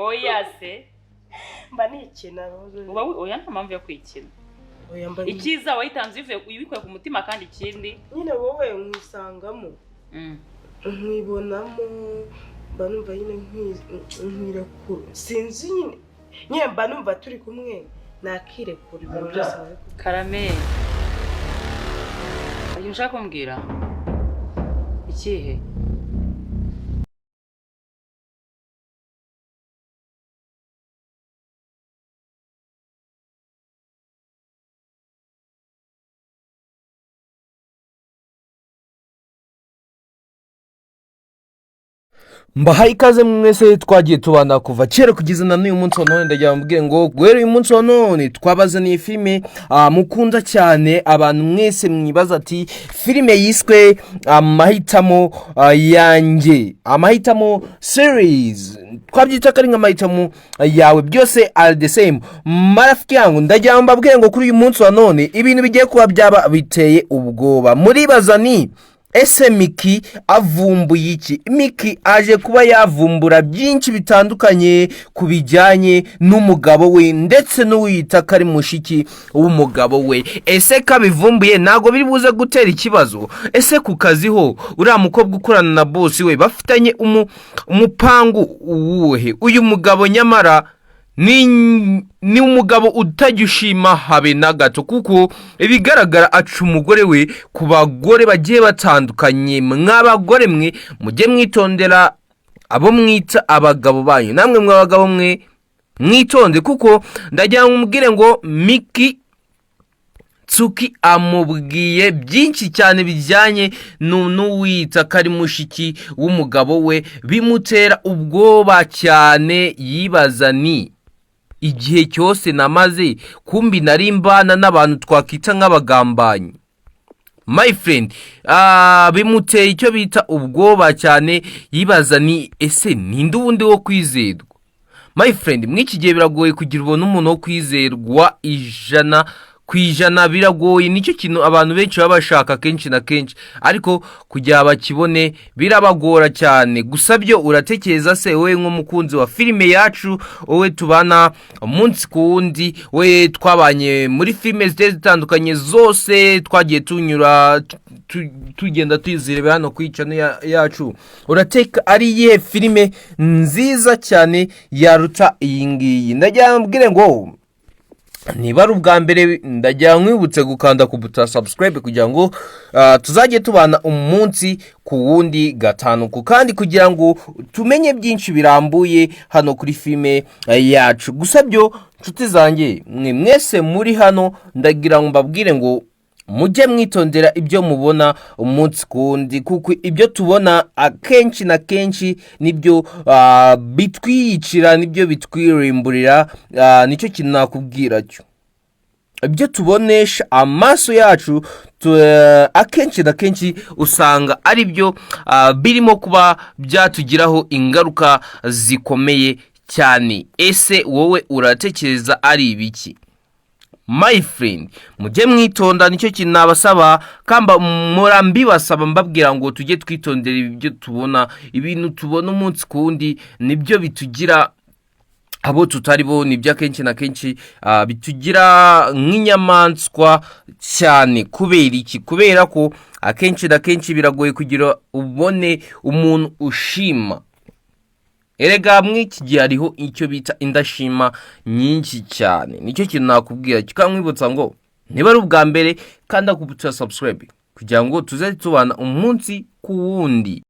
oya se mba nikina uba oya nta mpamvu yo kwikina ikiza wayitanze ubikuye ku mutima kandi ikindi nyine wowe nkwisangamo nkibonamo mba numva nyine nkwirekura sinzi nyine mba numva turi kumwe nakirekura ibintu byose Karame ayo ushaka kumbwira ikihe mbahaye ikaze mwese twagiye tubana kuva kera kugeza na n'uyu munsi wa none ndagira mbwire ngo guhera uyu munsi wa none twabazaniye filime mukunda cyane abantu mwese mwibaza ati filime yiswe amahitamo yanjye amahitamo series twabyita kari nk'amahitamo yawe byose are the same marafiki yangu ndagira mbabwire ngo kuri uyu munsi wa none ibintu bigiye kuba byaba biteye ubwoba muribaza ni ese Miki avumbuye iki? Miki aje kuba yavumbura byinshi bitandukanye kubijyanye n'umugabo we ndetse n'uwita kari mushiki w'umugabo we. Ese kabivumbuye nago biri buze gutera ikibazo? Ese ku kazi ho uriya mukobwa ukorana na boss we bafitanye umupangu uwuhe? Uyu mugabo nyamara ni umugabo utagyushima habe na gato kuko ibigaragara aca umugore we ku bagore bagiye batandukanye. Mw'abagore mwe mujye mwitondera abo mwita abagabo banyu, namwe mw'abagabo mwe mwitonde kuko ndagira mubwire ngo Miki Tsuki amubwiye byinshi cyane bijyanye n'uwita kari mushiki w'umugabo we bimutera ubwoba cyane. Yibaza ni igihe cyose namaze kumbi nari mbana n'abantu twakita nk'abagambanyi. My friend, bimuteye icyo bita ubwoba cyane. Yibaza ni ese ninde ubundi wo kwizerwa? My friend, mw'iki gihe biragoye kugira ubona umuntu wo kwizerwa ijana kwijana, biragoye. Nicyo kintu abantu benshi baba bashaka kenshi na kenshi, ariko kugira bakibone birabagora cyane. Gusa byo uratekereza se wowe nk'umukunzi wa filime yacu, wowe tubana umunsi ku wundi, we twabanye muri filime zitandukanye zose twagiye tunyura tugenda tuyizireba hano ku channel yacu, urateka ari iyihe filime nziza cyane yaruta iyi ngiyi? Ndagira mbwire ngo niba ari ubwa mbere ndagira nkwibutse gukanda ku buta subscribe kugira ngo tuzajye tubana umunsi ku wundi gatanu kandi kugira ngo tumenye byinshi birambuye hano kuri filime yacu. Gusa byo nshuti zanjye mwese muri hano ndagira ngo mbabwire ngo mujye mwitondera ibyo mubona umunsi kundi kuko ibyo tubona akenshi na kenshi nibyo bitwiyicira, nibyo bitwirimburira. Nicyo kintu nakubwira cyo, ibyo tubonesha amaso yacu akenshi na kenshi usanga ari byo birimo kuba byatugiraho ingaruka zikomeye cyane. Ese wowe uratekereza ari ibiki? My friend, mujye mwitonda, nicyo kintu nabasaba kamba murambibasaba mbabwira ngo tujye twitondera ibyo tubona. Ibintu tubona umunsi kundi nibyo bitugira abo tutari bo, nibyo akenshi na kenshi bitugira nk'inyamaswa cyane. Kubera iki? Kubera ko akenshi na kenshi biragoye kugira ubone umuntu ushima. Erega mw'iki gihe hariho icyo bita indashima nyinshi cyane. Nicyo kintu nakubwira kikamwibutsa ngo niba ari ubwa mbere kanda ku buta subscribe kugira ngo tuze tubana umunsi ku wundi.